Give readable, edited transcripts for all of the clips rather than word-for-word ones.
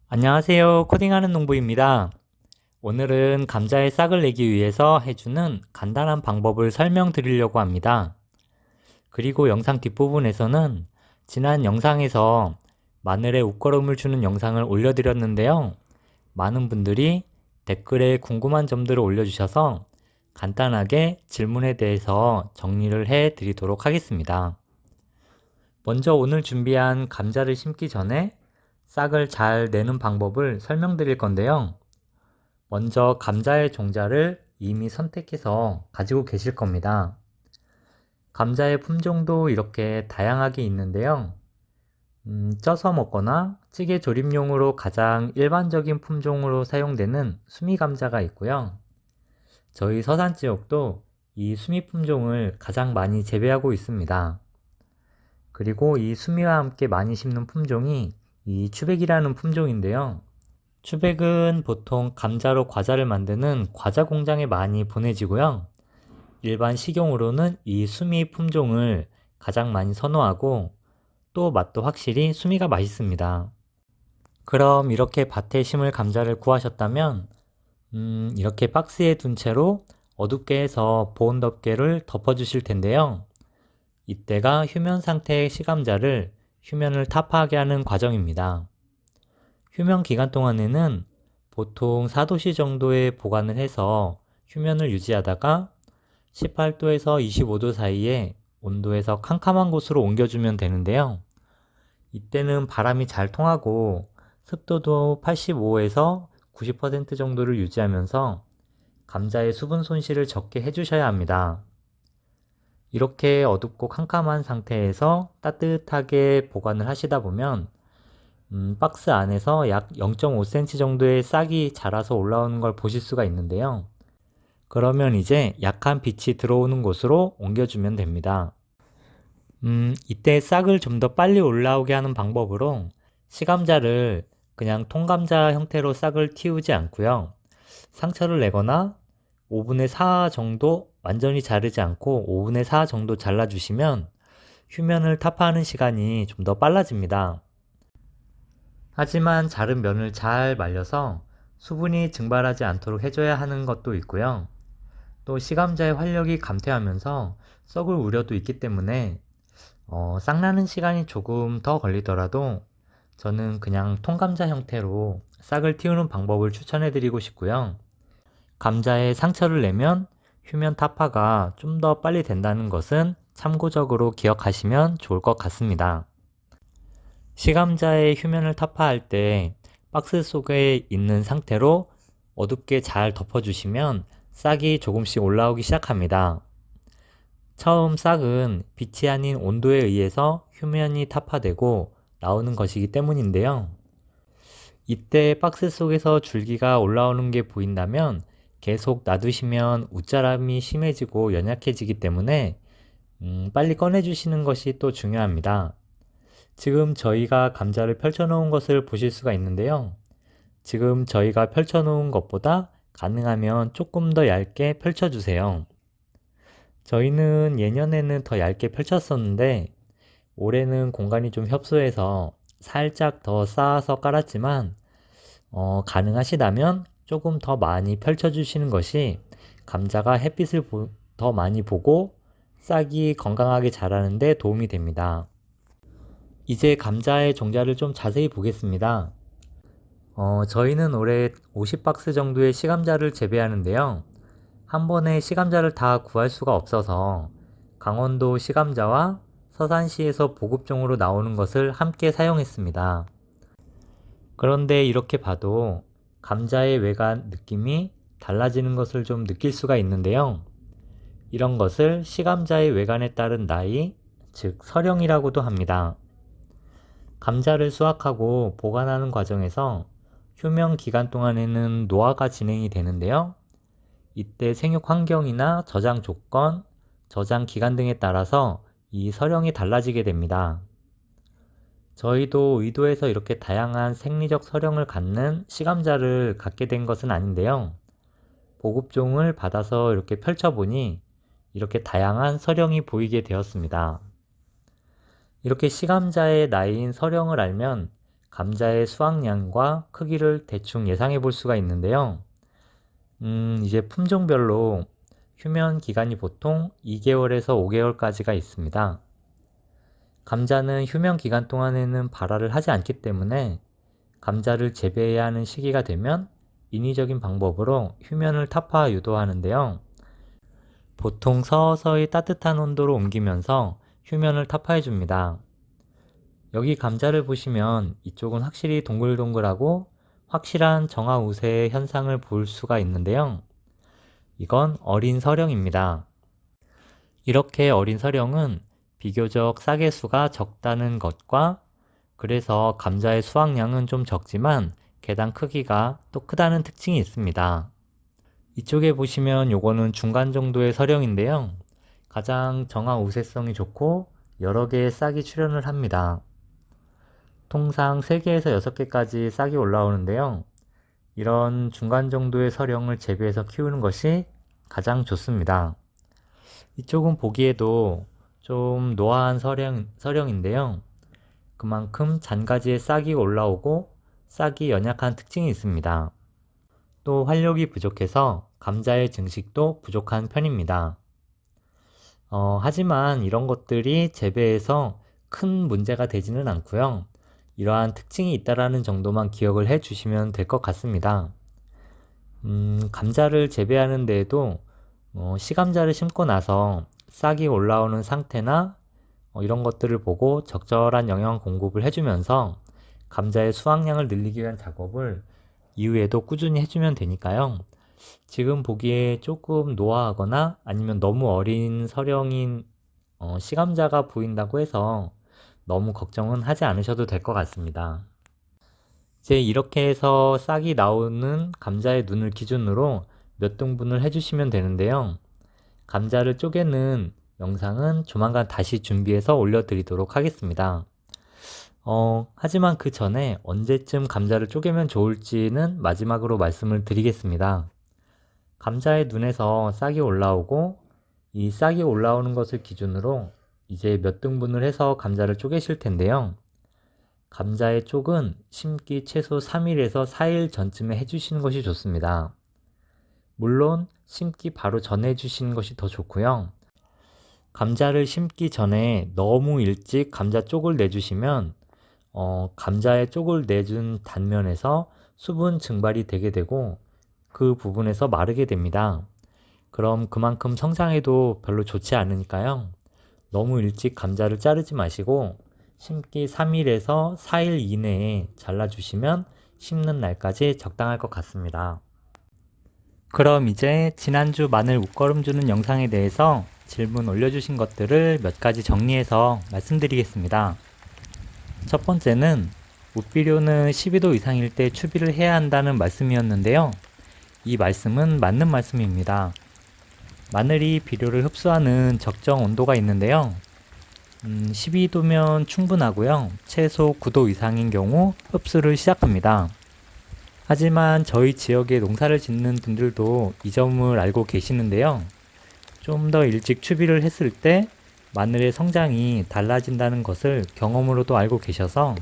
안녕하세요. 코딩하는 농부입니다. 오늘은 감자의 싹을 내기 위해서 해주는 간단한 방법을 설명드리려고 합니다. 그리고 영상 뒷부분에서는 지난 영상에서 마늘에 웃거름을 주는 영상을 올려드렸는데요. 많은 분들이 댓글에 궁금한 점들을 올려주셔서 간단하게 질문에 대해서 정리를 해드리도록 하겠습니다. 먼저 오늘 준비한 감자를 심기 전에 싹을 잘 내는 방법을 설명드릴 건데요. 먼저 감자의 종자를 이미 선택해서 가지고 계실 겁니다. 감자의 품종도 이렇게 다양하게 있는데요. 쪄서 먹거나 찌개 조림용으로 가장 일반적인 품종으로 사용되는 수미 감자가 있고요. 저희 서산 지역도 이 수미 품종을 가장 많이 재배하고 있습니다. 그리고 이 수미와 함께 많이 심는 품종이 이 추백이라는 품종인데요. 추백은 보통 감자로 과자를 만드는 과자 공장에 많이 보내지고요. 일반 식용으로는 이 수미 품종을 가장 많이 선호하고 또 맛도 확실히 수미가 맛있습니다. 그럼 이렇게 밭에 심을 감자를 구하셨다면 이렇게 박스에 둔 채로 어둡게 해서 보온 덮개를 덮어주실 텐데요. 이때가 휴면 상태의 시감자를 휴면을 타파하게 하는 과정입니다. 휴면 기간 동안에는 보통 4도씨 정도에 보관을 해서 휴면을 유지하다가 18도에서 25도 사이에 온도에서 캄캄한 곳으로 옮겨주면 되는데요. 이때는 바람이 잘 통하고 습도도 85에서 90% 정도를 유지하면서 감자의 수분 손실을 적게 해주셔야 합니다. 이렇게 어둡고 캄캄한 상태에서 따뜻하게 보관을 하시다 보면 박스 안에서 약 0.5cm 정도의 싹이 자라서 올라오는 걸 보실 수가 있는데요. 그러면 이제 약한 빛이 들어오는 곳으로 옮겨주면 됩니다. 이때 싹을 좀 더 빨리 올라오게 하는 방법으로 시감자를 그냥 통감자 형태로 싹을 틔우지 않고요. 상처를 내거나 5분의 4 정도 완전히 자르지 않고 5분의 4 정도 잘라주시면 휴면을 타파하는 시간이 좀 더 빨라집니다. 하지만 자른 면을 잘 말려서 수분이 증발하지 않도록 해줘야 하는 것도 있고요. 또 시감자의 활력이 감퇴하면서 썩을 우려도 있기 때문에 싹나는 시간이 조금 더 걸리더라도 저는 그냥 통감자 형태로 싹을 틔우는 방법을 추천해 드리고 싶고요. 감자에 상처를 내면 휴면 타파가 좀 더 빨리 된다는 것은 참고적으로 기억하시면 좋을 것 같습니다. 시감자의 휴면을 타파할 때 박스 속에 있는 상태로 어둡게 잘 덮어주시면 싹이 조금씩 올라오기 시작합니다. 처음 싹은 빛이 아닌 온도에 의해서 휴면이 타파되고 나오는 것이기 때문인데요. 이때 박스 속에서 줄기가 올라오는 게 보인다면 계속 놔두시면 웃자람이 심해지고 연약해지기 때문에 빨리 꺼내주시는 것이 또 중요합니다. 지금 저희가 감자를 펼쳐놓은 것을 보실 수가 있는데요. 지금 저희가 펼쳐놓은 것보다 가능하면 조금 더 얇게 펼쳐주세요. 저희는 예년에는 더 얇게 펼쳤었는데 올해는 공간이 좀 협소해서 살짝 더 쌓아서 깔았지만 가능하시다면 조금 더 많이 펼쳐주시는 것이 감자가 햇빛을 더 많이 보고 싹이 건강하게 자라는 데 도움이 됩니다. 이제 감자의 종자를 좀 자세히 보겠습니다. 저희는 올해 50박스 정도의 시감자를 재배하는데요. 한 번에 시감자를 다 구할 수가 없어서 강원도 시감자와 서산시에서 보급종으로 나오는 것을 함께 사용했습니다. 그런데 이렇게 봐도 감자의 외관 느낌이 달라지는 것을 좀 느낄 수가 있는데요. 이런 것을 시감자의 외관에 따른 나이, 즉 서령이라고도 합니다. 감자를 수확하고 보관하는 과정에서 휴면 기간 동안에는 노화가 진행이 되는데요. 이때 생육 환경이나 저장 조건, 저장 기간 등에 따라서 이 서령이 달라지게 됩니다. 저희도 의도해서 이렇게 다양한 생리적 서령을 갖는 시감자를 갖게 된 것은 아닌데요. 보급종을 받아서 이렇게 펼쳐보니 이렇게 다양한 서령이 보이게 되었습니다. 이렇게 시감자의 나이인 서령을 알면 감자의 수확량과 크기를 대충 예상해 볼 수가 있는데요. 이제 품종별로 휴면 기간이 보통 2개월에서 5개월까지가 있습니다. 감자는 휴면 기간 동안에는 발화를 하지 않기 때문에 감자를 재배해야 하는 시기가 되면 인위적인 방법으로 휴면을 타파 유도하는데요. 보통 서서히 따뜻한 온도로 옮기면서 휴면을 타파해 줍니다. 여기 감자를 보시면 이쪽은 확실히 동글동글하고 확실한 정화 우세 현상을 볼 수가 있는데요. 이건 어린 서령입니다. 이렇게 어린 서령은 비교적 싹의 수가 적다는 것과 그래서 감자의 수확량은 좀 적지만 개당 크기가 또 크다는 특징이 있습니다. 이쪽에 보시면 요거는 중간 정도의 서령인데요. 가장 정화 우세성이 좋고 여러 개의 싹이 출현을 합니다. 통상 3개에서 6개까지 싹이 올라오는데요. 이런 중간 정도의 서령을 재배해서 키우는 것이 가장 좋습니다. 이쪽은 보기에도 좀 노화한 서령인데요. 그만큼 잔가지에 싹이 올라오고 싹이 연약한 특징이 있습니다. 또 활력이 부족해서 감자의 증식도 부족한 편입니다. 하지만 이런 것들이 재배에서 큰 문제가 되지는 않고요. 이러한 특징이 있다라는 정도만 기억을 해 주시면 될 것 같습니다. 감자를 재배하는 데에도 시감자를 심고 나서 싹이 올라오는 상태나 이런 것들을 보고 적절한 영양 공급을 해주면서 감자의 수확량을 늘리기 위한 작업을 이후에도 꾸준히 해주면 되니까요. 지금 보기에 조금 노화하거나 아니면 너무 어린 서령인 시감자가 보인다고 해서 너무 걱정은 하지 않으셔도 될 것 같습니다. 이제 이렇게 해서 싹이 나오는 감자의 눈을 기준으로 몇 등분을 해주시면 되는데요. 감자를 쪼개는 영상은 조만간 다시 준비해서 올려드리도록 하겠습니다. 하지만 그 전에 언제쯤 감자를 쪼개면 좋을지는 마지막으로 말씀을 드리겠습니다. 감자의 눈에서 싹이 올라오고 이 싹이 올라오는 것을 기준으로 이제 몇 등분을 해서 감자를 쪼개실 텐데요. 감자의 쪽은 심기 최소 3일에서 4일 전쯤에 해주시는 것이 좋습니다. 물론 심기 바로 전에 해주시는 것이 더 좋고요. 감자를 심기 전에 너무 일찍 감자 쪽을 내주시면 감자의 쪽을 내준 단면에서 수분 증발이 되게 되고 그 부분에서 마르게 됩니다. 그럼 그만큼 성장에도 별로 좋지 않으니까요. 너무 일찍 감자를 자르지 마시고 심기 3일에서 4일 이내에 잘라주시면 심는 날까지 적당할 것 같습니다. 그럼 이제 지난주 마늘 웃거름 주는 영상에 대해서 질문 올려주신 것들을 몇 가지 정리해서 말씀드리겠습니다. 첫 번째는 웃비료는 12도 이상일 때 추비를 해야 한다는 말씀이었는데요. 이 말씀은 맞는 말씀입니다. 마늘이 비료를 흡수하는 적정 온도가 있는데요. 12도면 충분하고요. 최소 9도 이상인 경우 흡수를 시작합니다. 하지만 저희 지역에 농사를 짓는 분들도 이 점을 알고 계시는데요. 좀 더 일찍 추비를 했을 때 마늘의 성장이 달라진다는 것을 경험으로도 알고 계셔서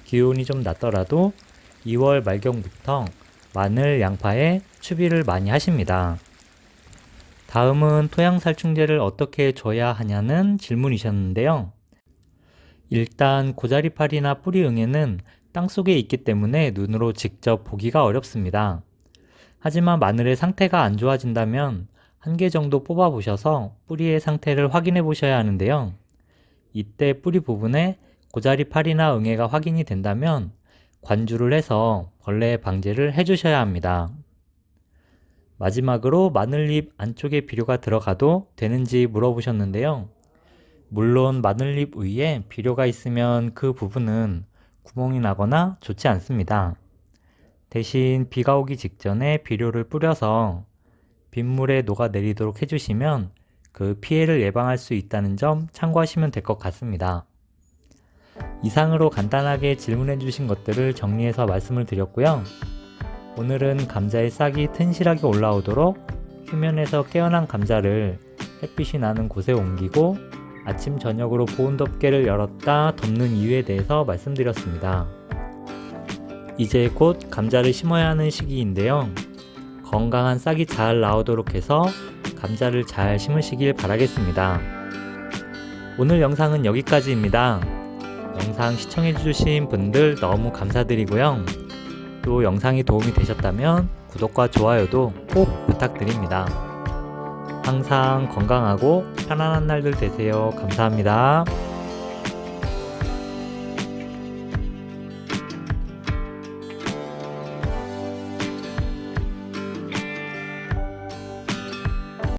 기온이 좀 낮더라도 2월 말경부터 마늘, 양파에 추비를 많이 하십니다. 다음은 토양살충제를 어떻게 줘야 하냐는 질문이셨는데요. 일단 고자리파리나 뿌리응애는 땅속에 있기 때문에 눈으로 직접 보기가 어렵습니다. 하지만 마늘의 상태가 안 좋아진다면 한 개 정도 뽑아 보셔서 뿌리의 상태를 확인해 보셔야 하는데요. 이때 뿌리 부분에 고자리파리나 응애가 확인이 된다면 관주를 해서 벌레 방제를 해주셔야 합니다. 마지막으로 마늘잎 안쪽에 비료가 들어가도 되는지 물어보셨는데요. 물론 마늘잎 위에 비료가 있으면 그 부분은 구멍이 나거나 좋지 않습니다. 대신 비가 오기 직전에 비료를 뿌려서 빗물에 녹아내리도록 해주시면 그 피해를 예방할 수 있다는 점 참고하시면 될 것 같습니다. 이상으로 간단하게 질문해 주신 것들을 정리해서 말씀을 드렸고요. 오늘은 감자의 싹이 튼실하게 올라오도록 휴면에서 깨어난 감자를 햇빛이 나는 곳에 옮기고 아침 저녁으로 보온 덮개를 열었다 덮는 이유에 대해서 말씀드렸습니다. 이제 곧 감자를 심어야 하는 시기인데요. 건강한 싹이 잘 나오도록 해서 감자를 잘 심으시길 바라겠습니다. 오늘 영상은 여기까지입니다. 영상 시청해주신 분들 너무 감사드리고요. 또 영상이 도움이 되셨다면 구독과 좋아요도 꼭 부탁드립니다. 항상 건강하고 편안한 날들 되세요. 감사합니다.